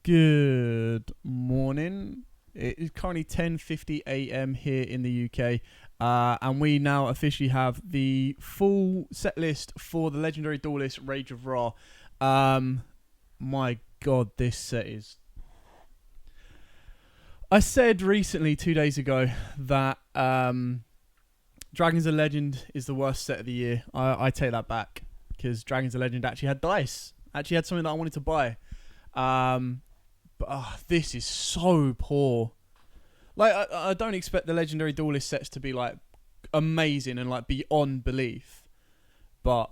Good morning. It is currently 10:50 a.m. here in the UK, and we now officially have the full set list for the legendary duelist Rage of Ra. My God, this set is. I said recently, 2 days ago, that Dragons of Legend is the worst set of the year. I take that back because Dragons of Legend actually had dice, actually had something that I wanted to buy. But this is so poor. Like, I don't expect the legendary duelist sets to be like amazing and like beyond belief, but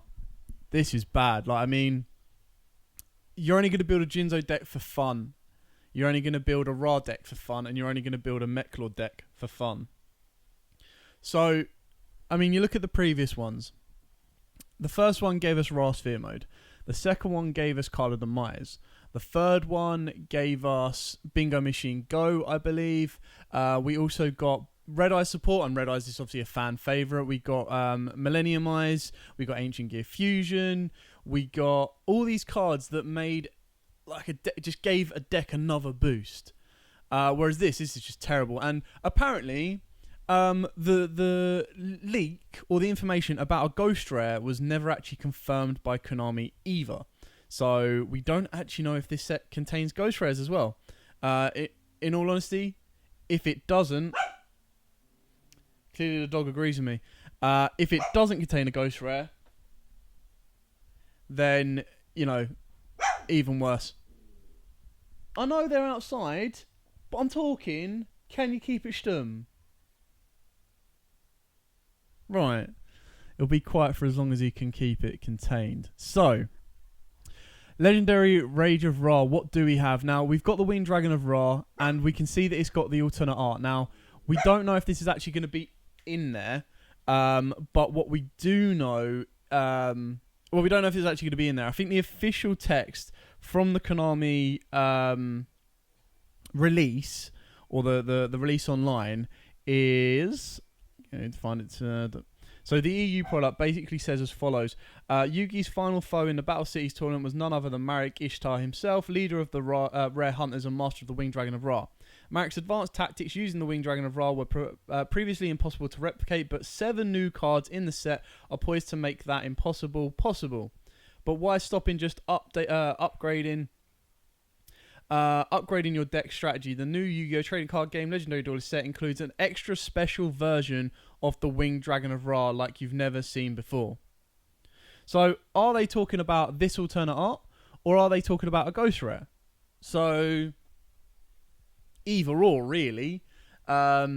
this is bad. Like, I mean, you're only going to build a Jinzo deck for fun. You're only going to build a Ra deck for fun, and you're only going to build a Mechlord deck for fun. So, I mean, you look at the previous ones. The first one gave us Ra Sphere Mode. The second one gave us Card of the Demise. The third one gave us Bingo Machine Go, I believe. We also got Red Eyes support, and Red Eyes is obviously a fan favourite. We got Millennium Eyes. We got Ancient Gear Fusion. We got all these cards that made like just gave a deck another boost. Whereas this is just terrible. And apparently, the leak or the information about a Ghost Rare was never actually confirmed by Konami either. So we don't actually know if this set contains Ghost Rares as well. In all honesty, if it doesn't, clearly the dog agrees with me. If it doesn't contain a Ghost Rare, then, you know, even worse. I know they're outside, but I'm talking, can you keep it stum? Right. It'll be quiet for as long as you can keep it contained. So, Legendary Rage of Ra, what do we have? Now, we've got the Winged Dragon of Ra, and we can see that it's got the alternate art. Now, we don't know if this is actually going to be in there, but what we do know, we don't know if it's actually going to be in there. I think the official text from the Konami release, or the release online, is... I need to find it. So the EU product basically says as follows. Yugi's final foe in the Battle Cities tournament was none other than Marek Ishtar himself, leader of the Rare Hunters and master of the Winged Dragon of Ra. Marek's advanced tactics using the Winged Dragon of Ra were previously impossible to replicate, but 7 new cards in the set are poised to make that impossible possible. But why stop in just upgrading your deck strategy? The new Yu-Gi-Oh! Trading card game Legendary Duelist set includes an extra special version of the Winged Dragon of Ra like you've never seen before. So, are they talking about this alternate art, or are they talking about a Ghost Rare? So, either or, really. Part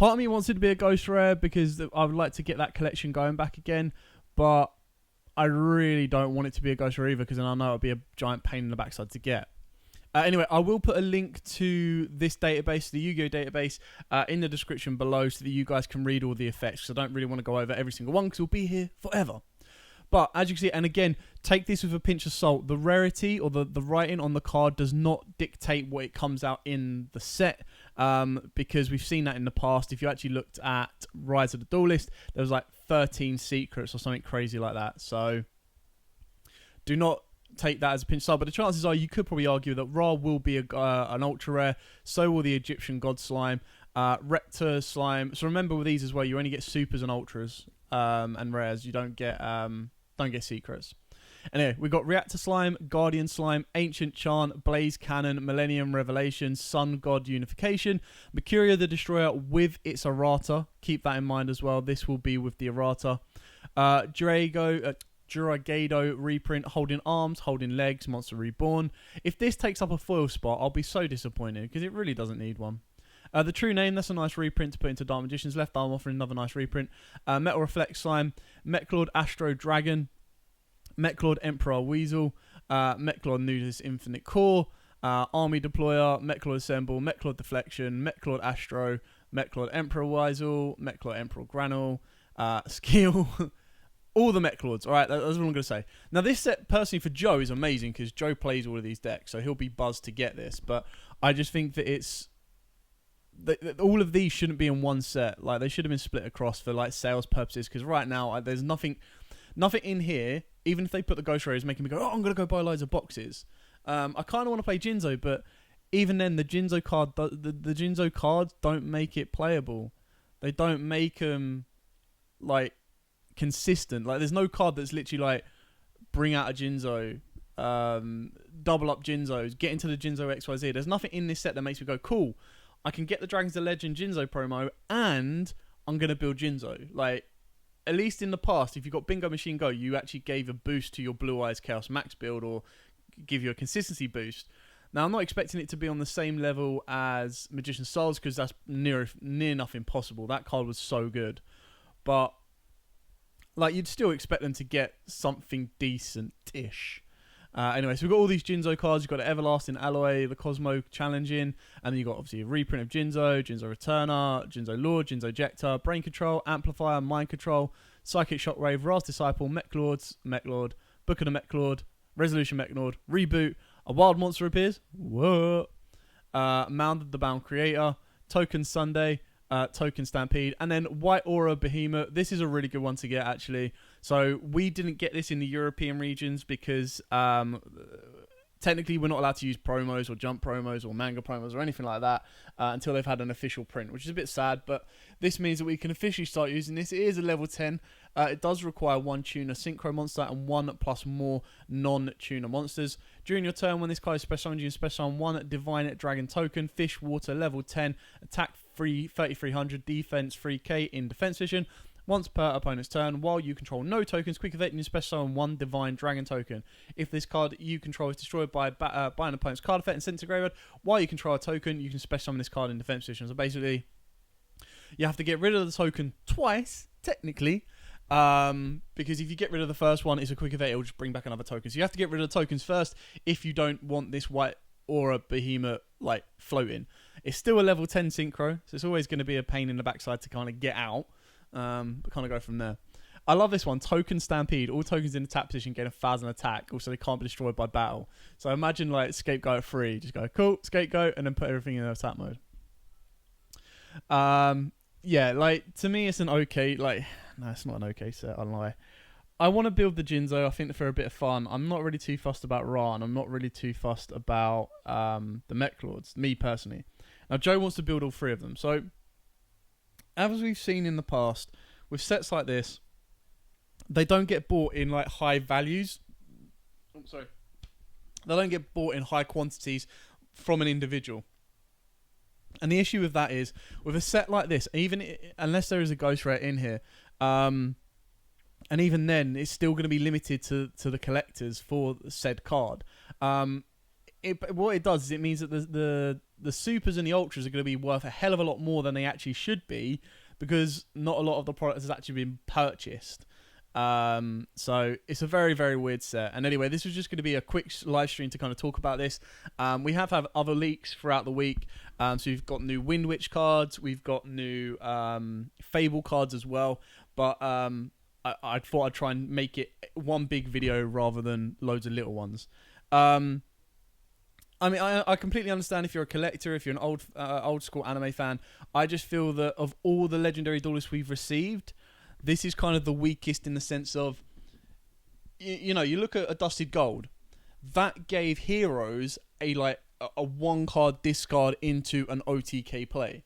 of me wants it to be a Ghost Rare because I would like to get that collection going back again, but I really don't want it to be a Ghost Rare either because then I know it'll be a giant pain in the backside to get. Anyway, I will put a link to this database, the Yu-Gi-Oh! Database, in the description below so that you guys can read all the effects, because I don't really want to go over every single one because we'll be here forever. But as you can see, and again, take this with a pinch of salt, the rarity or the writing on the card does not dictate what it comes out in the set, because we've seen that in the past. If you actually looked at Rise of the Duelist, there was like 13 secrets or something crazy like that. So do not take that as a pinch of salt, but the chances are you could probably argue that Ra will be an ultra rare, so will the Egyptian God Slime, Rector Slime. So remember with these as well, you only get supers and ultras and rares. You don't get secrets. Anyway, we've got Reactor Slime, Guardian Slime, Ancient Chant, Blaze Cannon, Millennium Revelation, Sun God Unification, Mercuria the Destroyer with its errata. Keep that in mind as well. This will be with the errata. Duragado reprint, Holding Arms, Holding Legs, Monster Reborn. If this takes up a foil spot, I'll be so disappointed because it really doesn't need one. The True Name, that's a nice reprint to put into Dark Magician's Left Arm, offering another nice reprint. Metal Reflect Slime, Mechlord Astro Dragon, Mechlord Emperor Weasel, Mechlord Nudis Infinite Core, Army Deployer, Mechlord Assemble, Mechlord Deflection, Mechlord Astro, Mechlord Emperor Weasel, Mechlord Emperor Granule, Skill... all the Mechlords, alright, that's what I'm going to say. Now, this set, personally, for Joe, is amazing, because Joe plays all of these decks, so he'll be buzzed to get this, but I just think that it's... all of these shouldn't be in one set. Like, they should have been split across for, like, sales purposes, because right now, there's nothing in here, even if they put the Ghost Rays, making me go, oh, I'm going to go buy loads of boxes. I kind of want to play Jinzo, but even then, the Jinzo cards don't make it playable. They don't make them like consistent. Like, there's no card that's literally like bring out a Jinzo, double up Jinzos, get into the Jinzo XYZ. There's nothing in this set that makes me go, cool, I can get the Dragons of Legend Jinzo promo and I'm gonna build Jinzo. Like, at least in the past, if you got Bingo Machine Go, you actually gave a boost to your Blue Eyes Chaos Max build or give you a consistency boost. Now, I'm not expecting it to be on the same level as Magician's Souls because that's near enough impossible. That card was so good. But, like, you'd still expect them to get something decent-ish. Anyway, so we've got all these Jinzo cards. You've got the Everlasting Alloy, the Cosmo Challenging, and then you've got, obviously, a reprint of Jinzo, Jinzo Returner, Jinzo Lord, Jinzo Ejector, Brain Control, Amplifier, Mind Control, Psychic Shockwave, Raz Disciple, Mech Lord, Book of the Mech Lord, Resolution Mech Lord, Reboot, a Wild Monster appears, whoa, Mound the Bound Creator, Token Sunday, Token Stampede, and then White Aura Behemoth. This is a really good one to get, actually. So we didn't get this in the European regions because technically we're not allowed to use promos or jump promos or manga promos or anything like that until they've had an official print, which is a bit sad, but this means that we can officially start using this. It is a level 10. It does require 1 tuner synchro monster and 1 plus more non-tuner monsters. During your turn, when this card is special summoned, you can special summon 1 Divine Dragon token, Fish Water, level 10, attack 3300, defense 3k in defense vision. Once per opponent's turn, while you control no tokens, quick event, you special summon 1 Divine Dragon token. If this card you control is destroyed by an opponent's card effect and sent to graveyard, while you control a token, you can special summon this card in defense position. So basically, you have to get rid of the token twice, technically, because if you get rid of the first one, it's a quick event, it'll just bring back another token. So you have to get rid of the tokens first if you don't want this White Aura Behemoth like floating. It's still a level 10 synchro, so it's always going to be a pain in the backside to kind of get out. But kind of go from there. I love this one, Token Stampede. All tokens in the tap position gain 1,000 attack. Also, they can't be destroyed by battle. So imagine like Scapegoat 3. Just go, cool, Scapegoat, and then put everything in attack mode. Yeah, like, to me, it's an okay, like, no, it's not an okay set, I'll lie. I want to build the Jinzo, I think, for a bit of fun. I'm not really too fussed about Ra, and I'm not really too fussed about the Mech Lords, me personally. Now, Joe wants to build all 3 of them. So, as we've seen in the past, with sets like this, they don't get bought in, like, high values. Oh, sorry. They don't get bought in high quantities from an individual. And the issue with that is, with a set like this, unless there is a Ghost Rare in here, and even then, it's still going to be limited to the collectors for said card. What it does is it means that the supers and the ultras are going to be worth a hell of a lot more than they actually should be, because not a lot of the product has actually been purchased. So it's a very, very weird set. And anyway, this was just going to be a quick live stream to kind of talk about this. We have had other leaks throughout the week. So we've got new Wind Witch cards. We've got new Fable cards as well. But I thought I'd try and make it one big video rather than loads of little ones. I mean, I completely understand if you're a collector, if you're an old school anime fan. I just feel that of all the legendary duelists we've received, this is kind of the weakest in the sense of, you know, you look at a Dusted Gold, that gave Heroes a 1-card discard into an OTK play.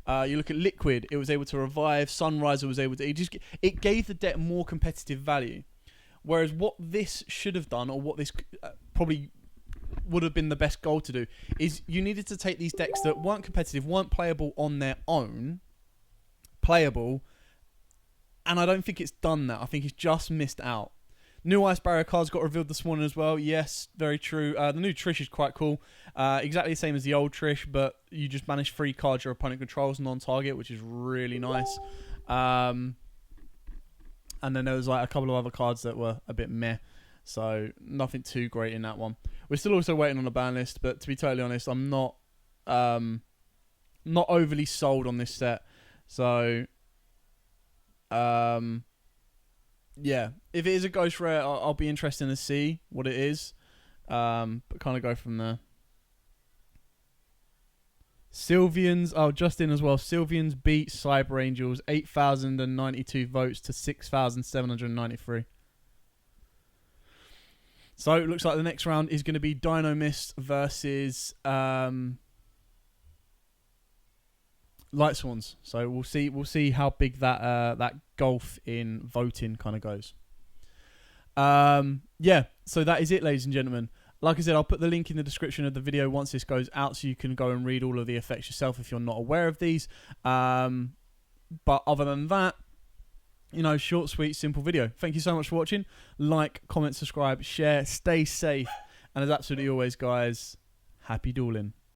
You look at Liquid, it was able to revive. Sunriser was able to. It gave the deck more competitive value. Whereas what this should have done, or what this probably would have been the best goal to do, is you needed to take these decks that weren't competitive, weren't playable on their own, and I don't think it's done that. I think it's just missed out. New Ice Barrier cards got revealed this morning as well. Yes, very true. The new Trish is quite cool. Exactly the same as the old Trish, but you just manage 3 cards your opponent controls non-target, which is really nice. And then there was like a couple of other cards that were a bit meh. So nothing too great in that one. We're still also waiting on the ban list, but to be totally honest, I'm not overly sold on this set. So yeah, if it is a Ghost Rare, I'll be interested to see what it is, but kind of go from there. Sylvians, Justin as well. Sylvians beat Cyber Angels 8,092 votes to 6,793. So it looks like the next round is going to be Dino Mist versus Light Swans. So we'll see how big that gulf in voting kind of goes. Yeah, so that is it, ladies and gentlemen. Like I said, I'll put the link in the description of the video once this goes out, so you can go and read all of the effects yourself if you're not aware of these. But other than that, you know, short, sweet, simple video. Thank you so much for watching. Like, comment, subscribe, share, stay safe, and as absolutely always, guys, happy dueling.